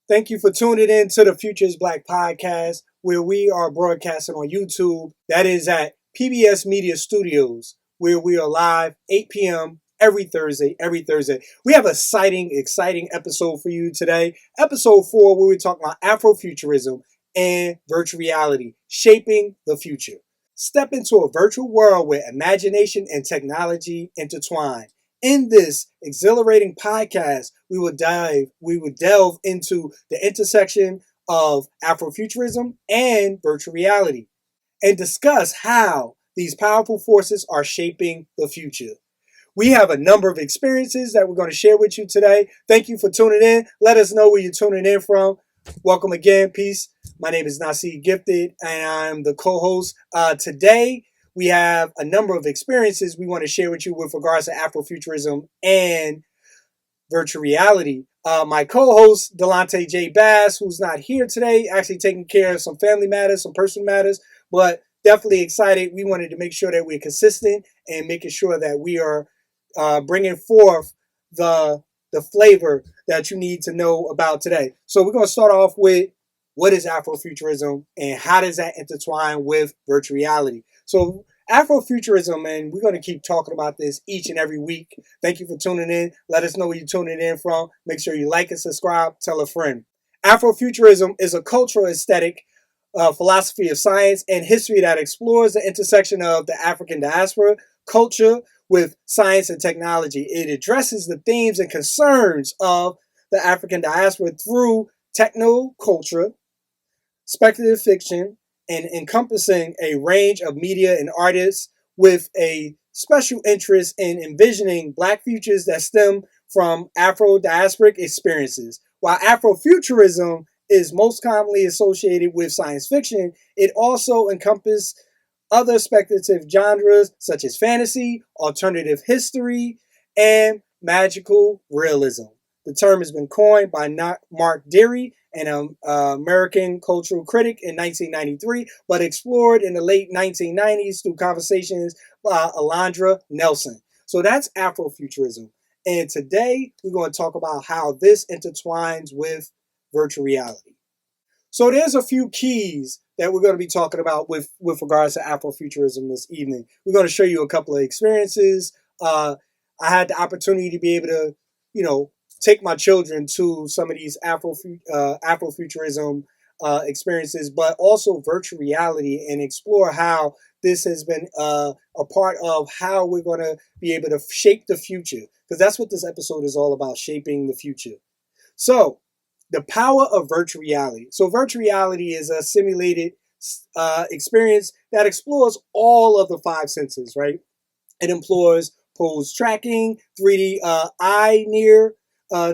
Thank you for tuning in to the Phocused Black podcast, where we are broadcasting on YouTube. That is at PBS Media Studios, where we are live 8 p.m. every Thursday. We have an exciting episode for you today. Episode 4, where we're talking about Afrofuturism and virtual reality, shaping the future. Step into a virtual world where imagination and technology intertwine. In this exhilarating podcast, we will delve into the intersection of Afrofuturism and virtual reality and discuss how these powerful forces are shaping the future. We have a number of experiences that we're going to share with you today. Thank you for tuning in. Let us know where you're tuning in from. Welcome again. Peace. My name is Naseed Gifted, and I'm the co-host. Today, we have a number of experiences we want to share with you with regards to Afrofuturism and virtual reality. My co-host, Dilettante J. Bass, who's not here today, actually taking care of some family matters, some personal matters, but definitely excited. We wanted to make sure that we're consistent and making sure that we are bringing forth the flavor that you need to know about today. So we're going to start off with what is Afrofuturism and how does that intertwine with virtual reality. So Afrofuturism, and we're going to keep talking about this each and every week. Thank you for tuning in. Let us know where you're tuning in from. Make sure you like and subscribe. Tell a friend. Afrofuturism is a cultural aesthetic philosophy of science and history that explores the intersection of the African diaspora, culture, with science and technology. It addresses the themes and concerns of the African diaspora through techno-culture, speculative fiction, and encompassing a range of media and artists with a special interest in envisioning Black futures that stem from Afro-diasporic experiences. While Afrofuturism is most commonly associated with science fiction, it also encompasses other speculative genres such as fantasy, alternative history, and magical realism. The term has been coined by Mark Deary, an American cultural critic, in 1993, but explored in the late 1990s through conversations by Alondra Nelson. So that's Afrofuturism. And today we're going to talk about how this intertwines with virtual reality. So there's a few keys that we're going to be talking about with regards to Afrofuturism this evening. We're going to show you a couple of experiences. I had the opportunity to be able to, take my children to some of these Afrofuturism experiences, but also virtual reality, and explore how this has been a part of how we're going to be able to shape the future, because that's what this episode is all about, shaping the future. So, the power of virtual reality. So virtual reality is a simulated experience that explores all of the 5 senses, right? It employs pose tracking, 3D eye near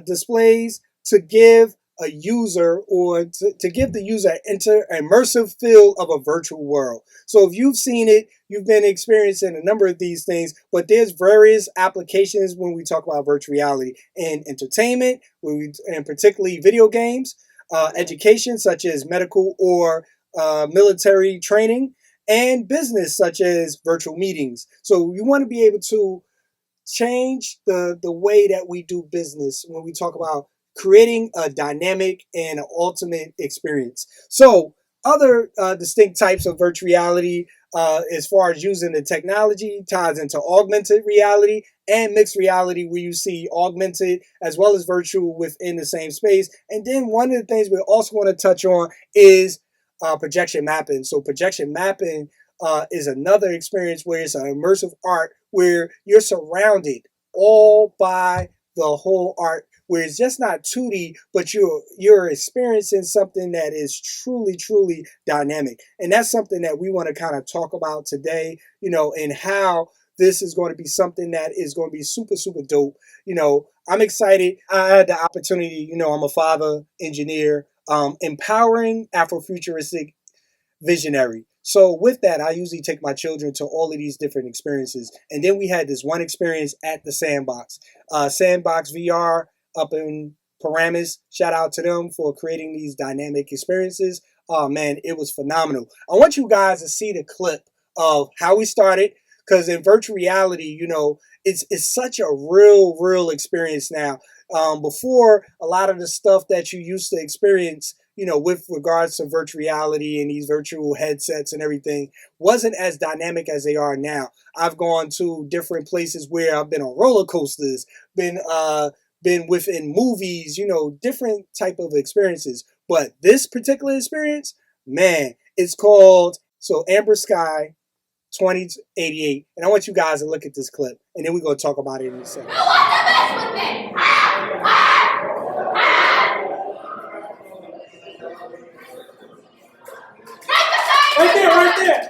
displays to give a user or to give the user an immersive feel of a virtual world. So if you've seen it, you've been experiencing a number of these things, but there's various applications when we talk about virtual reality in entertainment, and particularly video games, education such as medical or military training, and business such as virtual meetings. So you want to be able to change the way that we do business when we talk about creating a dynamic and an ultimate experience. So other distinct types of virtual reality, as far as using the technology, ties into augmented reality and mixed reality, where you see augmented as well as virtual within the same space. And then one of the things we also want to touch on is projection mapping. So projection mapping is another experience where it's an immersive art where you're surrounded all by the whole art, where it's just not 2D, but you're experiencing something that is truly dynamic. And that's something that we want to kind of talk about today, and how this is going to be something that is going to be super dope. I'm excited. I had the opportunity, I'm a father, engineer, empowering Afrofuturistic visionary. So with that, I usually take my children to all of these different experiences. And then we had this one experience at the Sandbox. Sandbox VR up in Paramus. Shout out to them for creating these dynamic experiences. Oh man, it was phenomenal. I want you guys to see the clip of how we started, because in virtual reality, it's such a real experience now. Before, a lot of the stuff that you used to experience, with regards to virtual reality and these virtual headsets and everything, wasn't as dynamic as they are now. I've gone to different places where I've been on roller coasters, been within movies, different type of experiences. But this particular experience, man, it's called Amber Sky 2088, and I want you guys to look at this clip, and then we're gonna talk about it in a second. Who wants to mess with me? Right there, right there.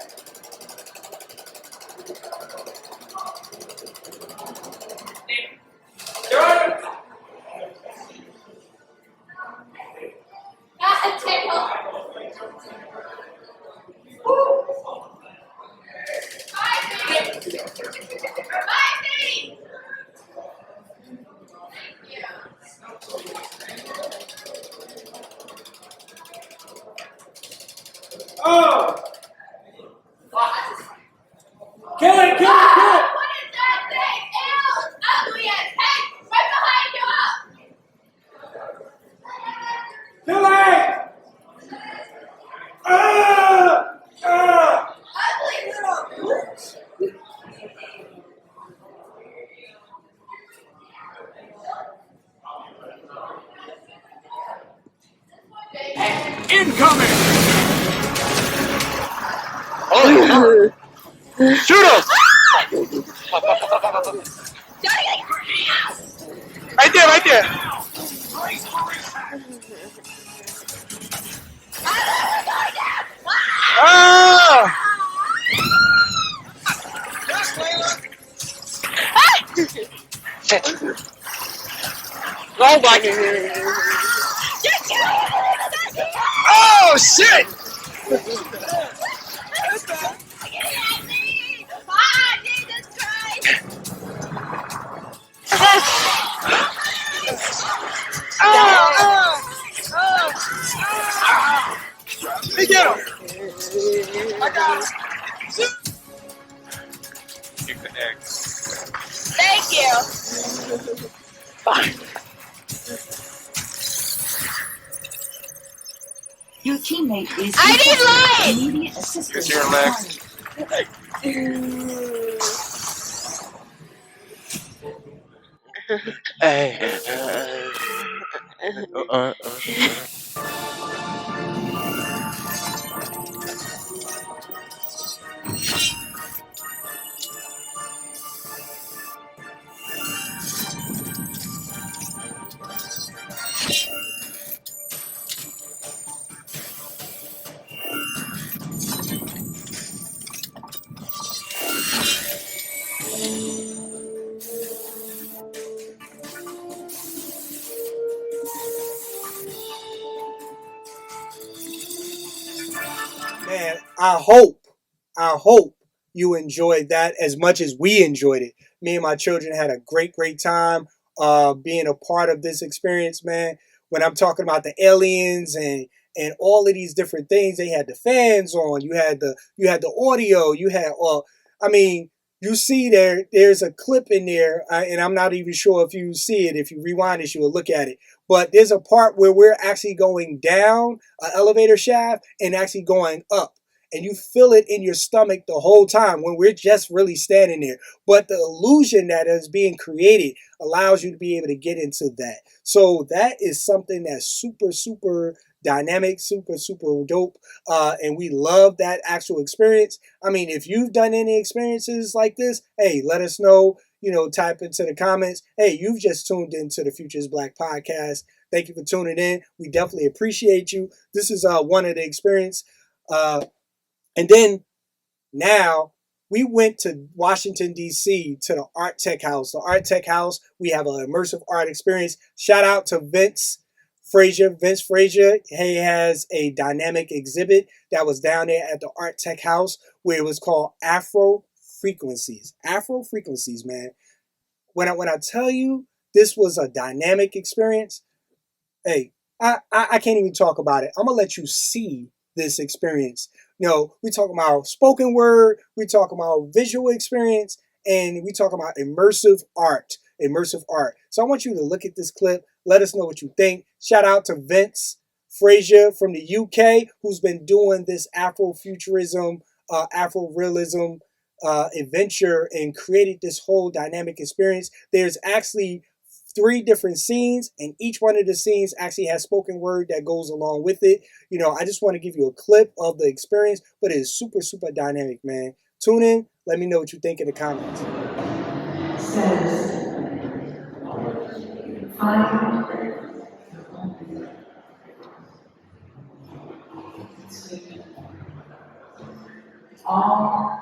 Oh! Kill it, kill it, kill it! What is that thing? Ew, it's ugly as heck! Right behind you! Kill it! Ugly little bitch! Incoming! Oh, no. Shoot him! Right there, right there. Ah! Oh my God! Oh shit! Jesus Christ! Hey, get him! I got him! You can egg. Thank you. Fine. Your teammate is I need light! immediate assistance. Here's your legs. Hey. Man, I hope you enjoyed that as much as we enjoyed it. Me and my children had a great time being a part of this experience, man. When I'm talking about the aliens and all of these different things, they had the fans on, you had the audio, I mean, you see there's a clip in there, and I'm not even sure if you see it. If you rewind it, you will look at it. But there's a part where we're actually going down an elevator shaft and actually going up. And you feel it in your stomach the whole time when we're just really standing there. But the illusion that is being created allows you to be able to get into that. So that is something that's super dynamic, super dope. And we love that actual experience. I mean, if you've done any experiences like this, hey, let us know. Type into the comments. Hey, you've just tuned into the Futures Black podcast. Thank you for tuning in. We definitely appreciate you. This is one of the experience. And then now we went to Washington, D.C. to the Art Tech House. The Art Tech House, we have an immersive art experience. Shout out to Vince Frazier. He has a dynamic exhibit that was down there at the Art Tech House where it was called Afrofuturism. Afrofuturism, man. When I tell you this was a dynamic experience, hey, I can't even talk about it. I'm going to let you see this experience. We talking about spoken word, we talking about visual experience, and we talking about immersive art. immersive art. So I want you to look at this clip. Let us know what you think. Shout out to Vince Frazier from the UK, who's been doing this Afrofuturism, Afro-realism adventure and created this whole dynamic experience. There's actually 3 different scenes, and each one of the scenes actually has spoken word that goes along with it. You know, I just want to give you a clip of the experience, but it is super, super dynamic, man. Tune in. Let me know what you think in the comments. Says, find all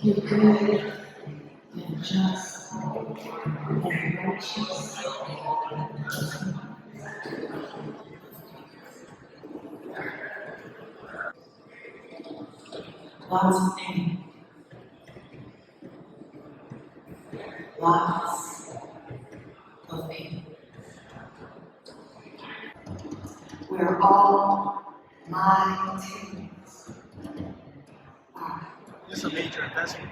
you're good and just and righteous. Lots of pain, lots of pain. We're all my teams. It's a major investment.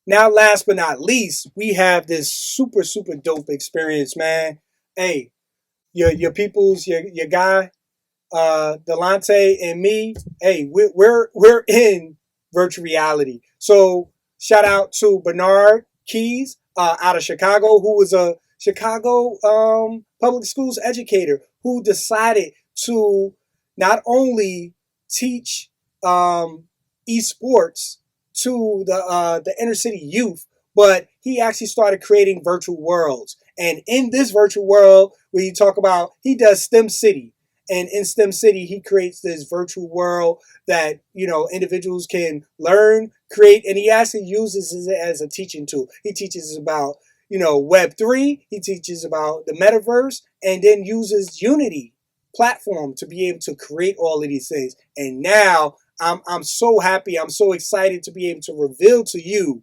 Now, last but not least, we have this super, super dope experience, man. Hey, your peoples, your guy, Dilettante and me, hey, we're in virtual reality. So shout out to Bernard Keys out of Chicago, who was a Chicago public schools educator who decided to not only teach esports to the inner city youth, but he actually started creating virtual worlds. And in this virtual world, where you talk about, he does STEM City. And in STEM City, he creates this virtual world that, you know, individuals can learn, create, and he actually uses it as a teaching tool. He teaches about, you know, Web3, he teaches about the metaverse, and then uses Unity platform to be able to create all of these things. And now I'm so happy, I'm so excited to be able to reveal to you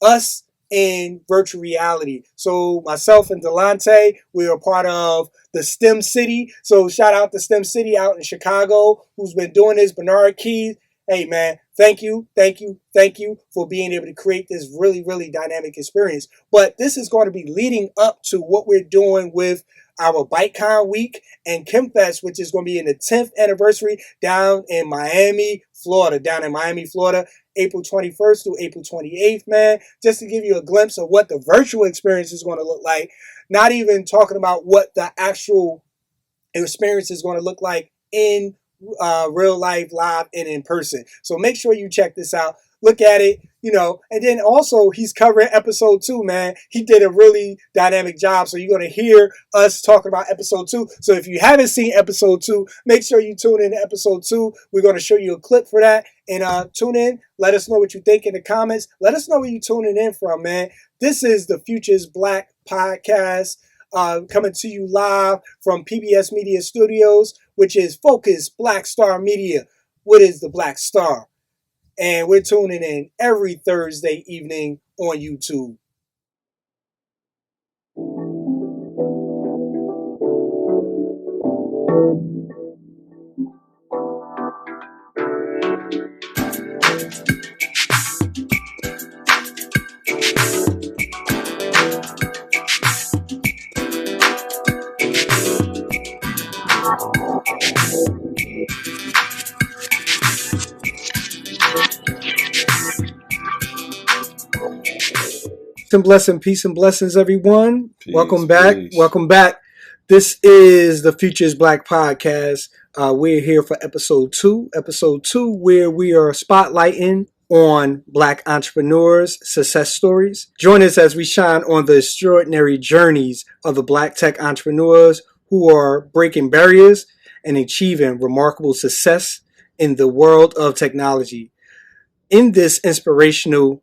us in virtual reality. So myself and Dilettante, we are part of the STEM City. So shout out to STEM City out in Chicago, who's been doing this, Bernard Keys. Hey man, thank you for being able to create this really, really dynamic experience. But this is going to be leading up to what we're doing with our BikeCon week and KHEM FEST, which is going to be in the 10th anniversary down in Miami, Florida. April 21st through April 28th, man, just to give you a glimpse of what the virtual experience is going to look like. Not even talking about what the actual experience is going to look like in real life, live, and in person. So make sure you check this out. Look at it, you know, and then also he's covering episode 2, man. He did a really dynamic job. So you're going to hear us talking about episode 2. So if you haven't seen episode 2, make sure you tune in to episode 2. We're going to show you a clip for that. And tune in. Let us know what you think in the comments. Let us know where you're tuning in from, man. This is the Phocused Black podcast. coming to you live from PBS Media Studios, which is Phocused Black Star Media. What is the Black Star? And we're tuning in every Thursday evening on YouTube. Peace and blessings, everyone. Welcome back. Welcome back. This is the Futures Black Podcast. We're here for episode 2, where we are spotlighting on Black entrepreneurs' success stories. Join us as we shine on the extraordinary journeys of the Black tech entrepreneurs who are breaking barriers and achieving remarkable success in the world of technology. In this inspirational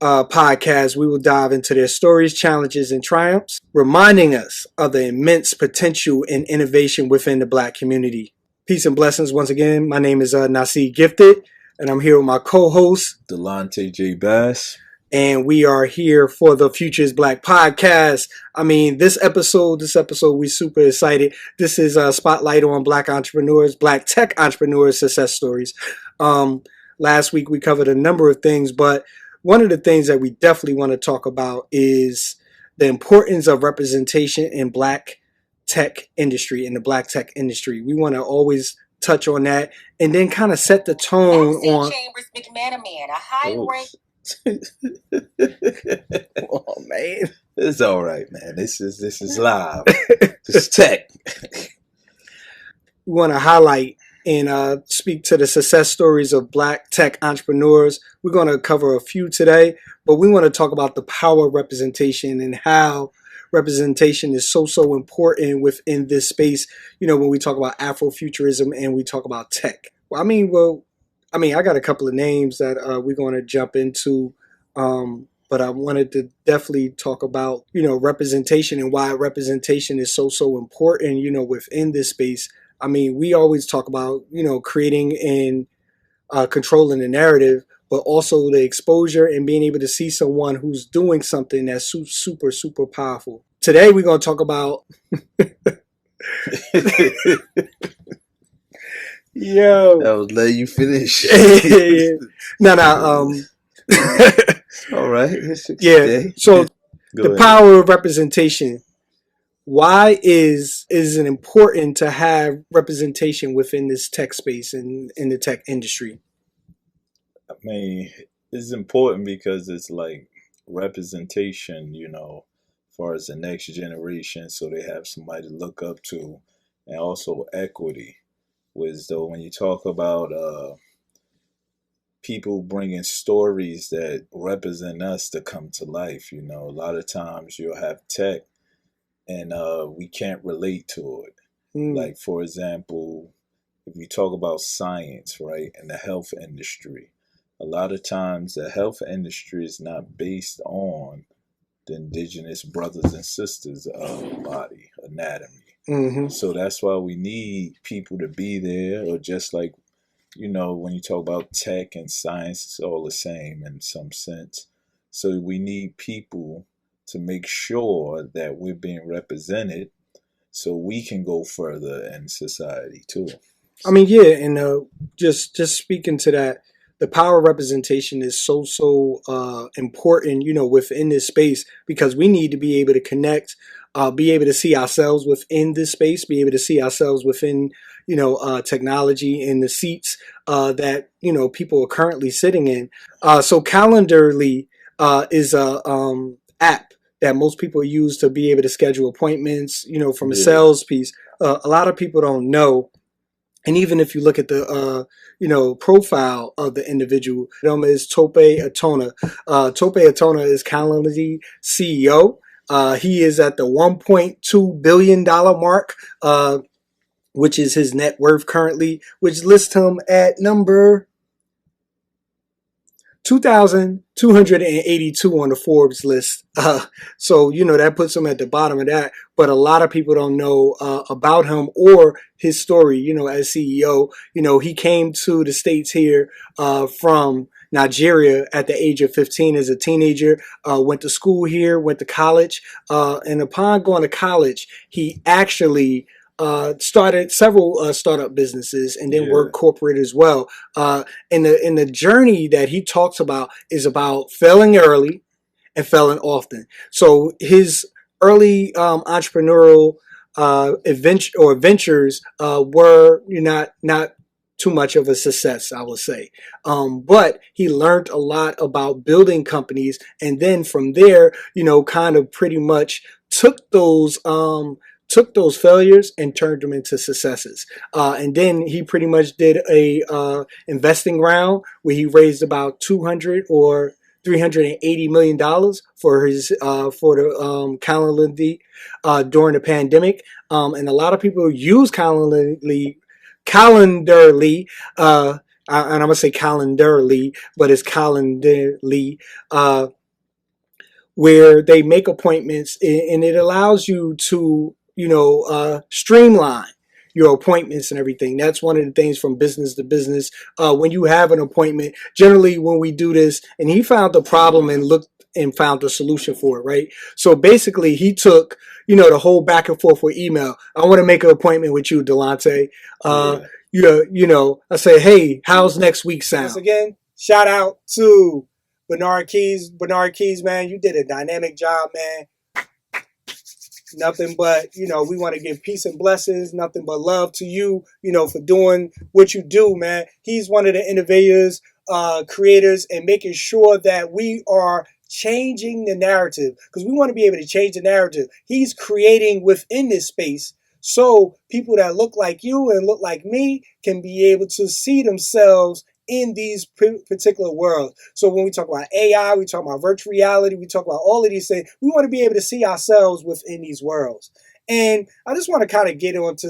podcast, we will dive into their stories, challenges, and triumphs, reminding us of the immense potential and innovation within the Black community. Peace and blessings once again. My name is Naseed Gifted, and I'm here with my co-host, Dilettante J. Bass. And we are here for the Futures Black Podcast. I mean, this episode, we're super excited. This is a spotlight on Black entrepreneurs, Black tech entrepreneurs' success stories. Last week, we covered a number of things, but one of the things that we definitely want to talk about is the importance of representation in Black tech industry, in the Black tech industry. We want to always touch on that and then kind of set the tone on. Chambers McManaman, a high rank. Oh man, it's all right, man. This is live. This is tech. We want to highlight and speak to the success stories of Black tech entrepreneurs. We're going to cover a few today, but we want to talk about the power of representation and how representation is so important within this space. You know, when we talk about Afrofuturism and we talk about tech. I got a couple of names that we're going to jump into, but I wanted to definitely talk about, you know, representation and why representation is so important, you know, within this space. I mean, we always talk about, you know, creating and controlling the narrative, but also the exposure and being able to see someone who's doing something that's super powerful. Today, we're going to talk about... Yo. I was letting you finish. No. All right. Yeah. So the power of representation. Why is it important to have representation within this tech space and in the tech industry? I mean, it's important because it's like representation, you know, as far as the next generation, so they have somebody to look up to, and also equity. Was though when you talk about people bringing stories that represent us to come to life, you know, a lot of times you'll have tech and we can't relate to it. Like, for example, if you talk about science, right, and the health industry, a lot of times the health industry is not based on the indigenous brothers and sisters of body anatomy. Mm-hmm. So that's why we need people to be there, or just like, you know, when you talk about tech and science, it's all the same in some sense. So we need people to make sure that we're being represented so we can go further in society too. I mean, yeah, and just speaking to that, the power of representation is so important, you know, within this space, because we need to be able to connect, be able to see ourselves within this space, be able to see ourselves within, you know, technology and the seats that, you know, people are currently sitting in. So Calendarly is a app that most people use to be able to schedule appointments, you know, from a sales piece. A lot of people don't know. And even if you look at the, you know, profile of the individual, is Tope Atona. Tope Atona is Calendly CEO. He is at the $1.2 billion mark, which is his net worth currently, which lists him at number 2,282 on the Forbes list. So, that puts him at the bottom of that. But a lot of people don't know about him or his story, as CEO. He came to the States here from Nigeria at the age of 15 as a teenager, went to school here, went to college. And upon going to college, he actually started several startup businesses and then worked corporate as well. And the journey that he talks about is about failing early and failing often. So his early entrepreneurial ventures were not too much of a success, I would say. But he learned a lot about building companies, and then from there, kind of pretty much took those failures and turned them into successes. And then he pretty much did a investing round where he raised about 200 or $380 million for his for the Calendly during the pandemic. And a lot of people use Calendly. And I'm gonna say Calendarly, but it's Calendly. Where they make appointments, and it allows you to streamline your appointments and everything. That's one of the things from business to business. When you have an appointment, generally when we do this, and he found the problem and looked and found the solution for it, right? So basically he took, the whole back and forth with email. I want to make an appointment with you, Dilettante. I say, hey, how's next week sound? Once again, shout out to Bernard Keys. Bernard Keys, man, you did a dynamic job, man. Nothing but, we want to give peace and blessings, nothing but love to you, for doing what you do, man. He's one of the innovators, creators, and making sure that we are changing the narrative, because we want to be able to change the narrative. He's creating within this space so people that look like you and look like me can be able to see themselves in these particular worlds. So when we talk about AI, we talk about virtual reality, we talk about all of these things, we want to be able to see ourselves within these worlds. And I just want to kind of get onto,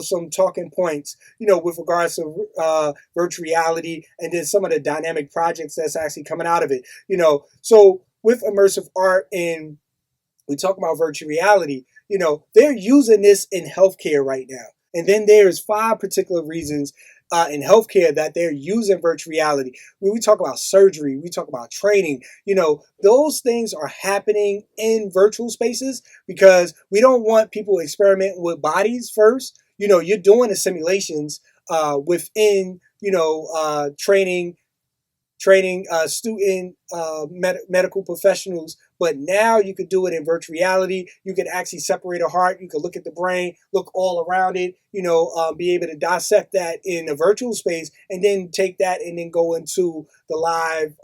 some talking points, with regards to virtual reality, and then some of the dynamic projects that's actually coming out of it. So with immersive art, and we talk about virtual reality, they're using this in healthcare right now. And then there's 5 particular reasons in healthcare that they're using virtual reality. When we talk about surgery, we talk about training, those things are happening in virtual spaces because we don't want people experimenting with bodies first. You're doing the simulations within, training student medical professionals, but now you could do it in virtual reality. You could actually separate a heart. You could look at the brain, look all around it, be able to dissect that in a virtual space, and then take that and then go into the live,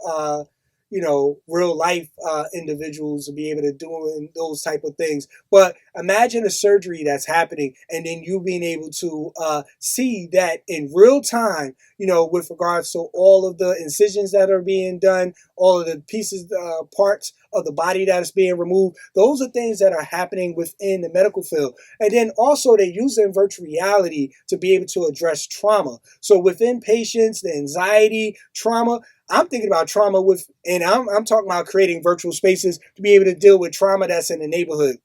real life individuals to be able to do those type of things. But imagine a surgery that's happening, and then you being able to see that in real time, with regards to all of the incisions that are being done, all of the pieces, parts of the body that is being removed. Those are things that are happening within the medical field. And then also they're using virtual reality to be able to address trauma. So within patients, the anxiety, trauma, I'm thinking about trauma and I'm talking about creating virtual spaces to be able to deal with trauma that's in the neighborhood.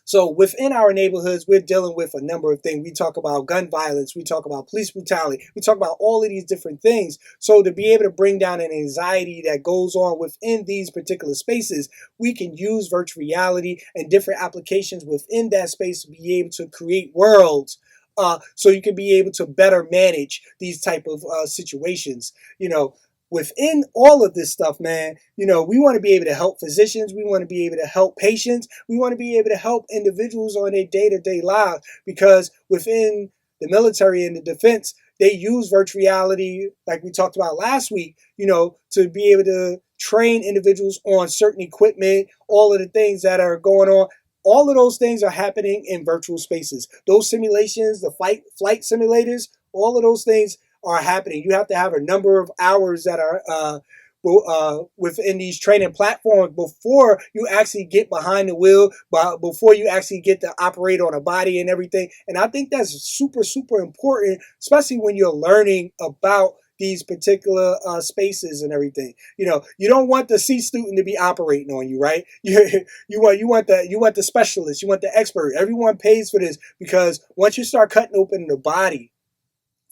So within our neighborhoods, we're dealing with a number of things. We talk about gun violence. We talk about police brutality. We talk about all of these different things. So to be able to bring down an anxiety that goes on within these particular spaces, we can use virtual reality and different applications within that space to be able to create worlds. So you can be able to better manage these type of situations. Within all of this stuff, man, we want to be able to help physicians. We want to be able to help patients. We want to be able to help individuals on their day-to-day lives, because within the military and the defense, they use virtual reality, like we talked about last week, to be able to train individuals on certain equipment, all of the things that are going on. All of those things are happening in virtual spaces. Those simulations, the flight simulators, all of those things are happening. You have to have a number of hours that are within these training platforms before you actually get behind the wheel, before you actually get to operate on a body and everything. And I think that's super, super important, especially when you're learning about these particular spaces and everything. You know, you don't want the C student to be operating on you, right? You want the specialist, you want the expert. Everyone pays for this because once you start cutting open the body,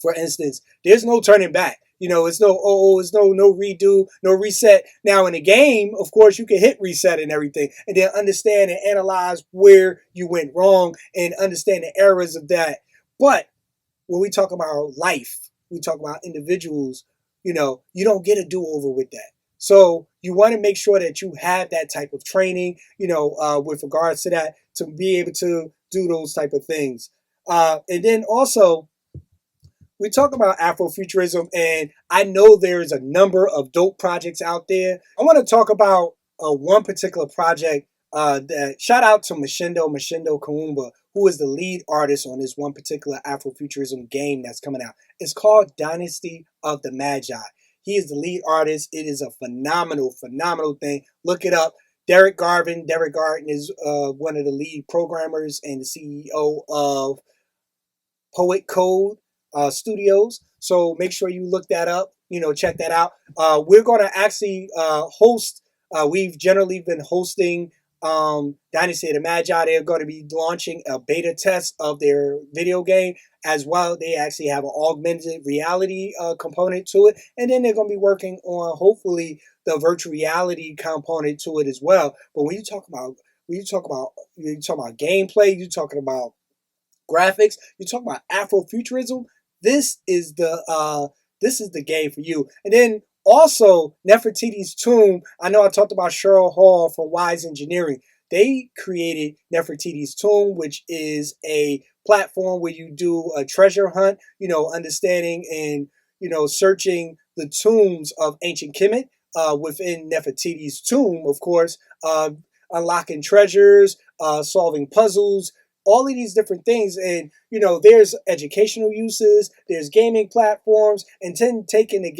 for instance, there's no turning back. You know, it's no redo, no reset. Now in a game, of course, you can hit reset and everything, and then understand and analyze where you went wrong and understand the errors of that. But when we talk about life, we talk about individuals, you know, you don't get a do-over with that. So you want to make sure that you have that type of training, you know, with regards to that, to be able to do those type of things. And then also, we talk about Afrofuturism, and I know there's a number of dope projects out there. I want to talk about one particular project that shout out to Mashindo Kaumba, who is the lead artist on this one particular Afrofuturism game that's coming out. It's called Dynasty of the Magi. He is the lead artist. It is a phenomenal thing. Look it up. Derek Garvin is one of the lead programmers and the CEO of Poet Code Studios. So make sure you look that up. You know, check that out. We're going to actually host. We've generally been hosting Dynasty of the Magi. They're going to be launching a beta test of their video game as well. They actually have an augmented reality component to it, and then they're going to be working on hopefully the virtual reality component to it as well. But when you talk about gameplay, you're talking about graphics, you talk about Afrofuturism, this is the game for you. And then also Nefertiti's Tomb. I know I talked about Cheryl Hall from Wise Engineering. They created Nefertiti's Tomb, which is a platform where you do a treasure hunt, you know, understanding and, you know, searching the tombs of ancient Kemet within Nefertiti's Tomb, of course, unlocking treasures, solving puzzles, all of these different things. And you know, there's educational uses, there's gaming platforms, and then taking the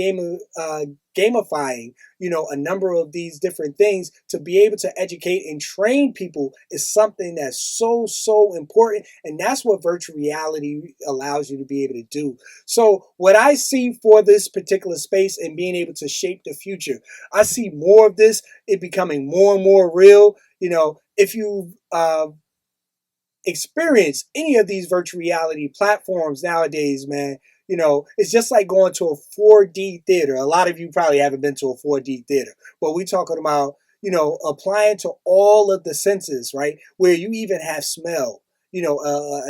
gamifying, you know, a number of these different things to be able to educate and train people is something that's so important. And that's what virtual reality allows you to be able to do. So what I see for this particular space and being able to shape the future, I see more of this, it becoming more and more real. You know, if you experience any of these virtual reality platforms nowadays, man, you know, it's just like going to a 4D theater. A lot of you probably haven't been to a 4D theater, but we're talking about, you know, applying to all of the senses, right? Where you even have smell, you know,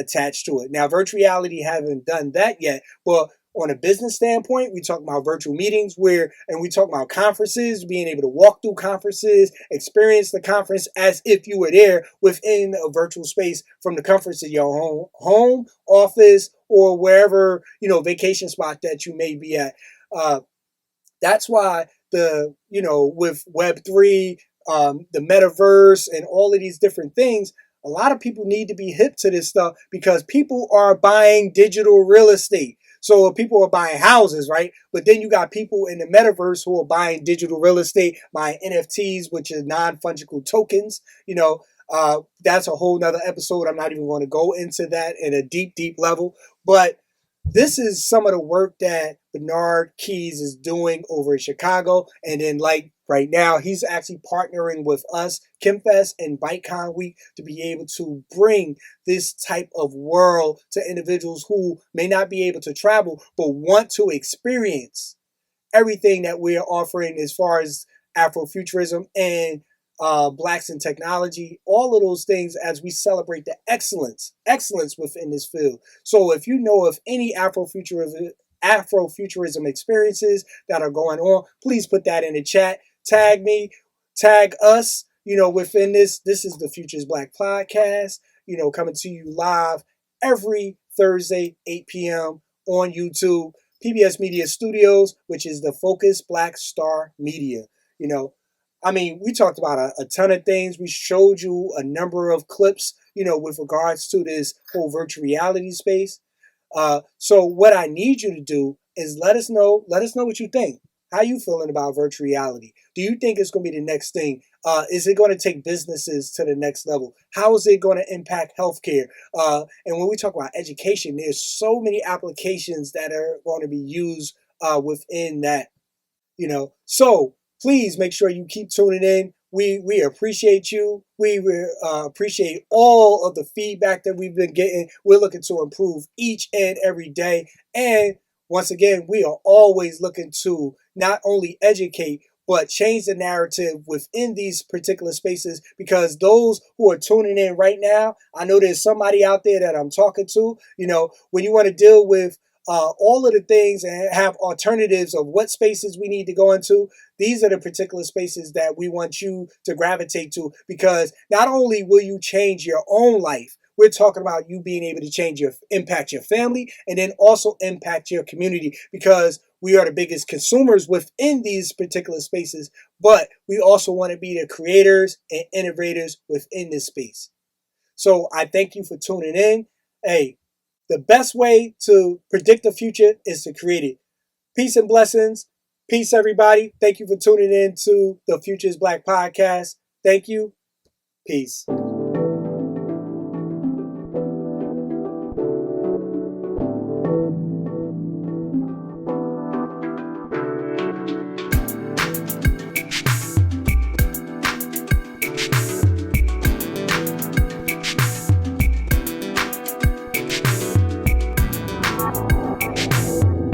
attached to it. Now, virtual reality haven't done that yet, but on a business standpoint, we talk about virtual meetings and we talk about conferences, being able to walk through conferences, experience the conference as if you were there within a virtual space from the comforts of your home, office, or wherever, you know, vacation spot that you may be at. That's why with Web3, the metaverse, and all of these different things, a lot of people need to be hip to this stuff because people are buying digital real estate. So people are buying houses, right? But then you got people in the metaverse who are buying digital real estate, buying NFTs, which is non-fungible tokens. You know, that's a whole nother episode. I'm not even going to go into that in a deep level. But this is some of the work that Bernard Keys is doing over in Chicago. And then, like right now, he's actually partnering with us, KHEM FEST and ByteCon Week, to be able to bring this type of world to individuals who may not be able to travel, but want to experience everything that we're offering as far as Afrofuturism and blacks in technology, all of those things as we celebrate the excellence within this field. So if you know of any Afrofuturism experiences that are going on, please put that in the chat. Tag me, tag us, you know, within this. This is the Futures Black podcast, you know, coming to you live every Thursday, 8 p.m. on YouTube. PBS Media Studios, which is the Phocused Black Star Media. You know, I mean, we talked about a ton of things. We showed you a number of clips, you know, with regards to this whole virtual reality space. So what I need you to do is let us know what you think. How you feeling about virtual reality? Do you think it's going to be the next thing? Is it going to take businesses to the next level? How is it going to impact healthcare? And when we talk about education, there's so many applications that are going to be used within that. So please make sure you keep tuning in. We appreciate you. We appreciate all of the feedback that we've been getting. We're looking to improve each and every day. And once again, we are always looking to not only educate, but change the narrative within these particular spaces, because those who are tuning in right now, I know there's somebody out there that I'm talking to. When you want to deal with all of the things and have alternatives of what spaces we need to go into, these are the particular spaces that we want you to gravitate to, because not only will you change your own life, we're talking about you being able to impact your family, and then also impact your community, because we are the biggest consumers within these particular spaces, but we also want to be the creators and innovators within this space. So I thank you for tuning in. Hey, the best way to predict the future is to create it. Peace and blessings. Peace, everybody. Thank you for tuning in to the Phocused Black podcast. Thank you. Peace.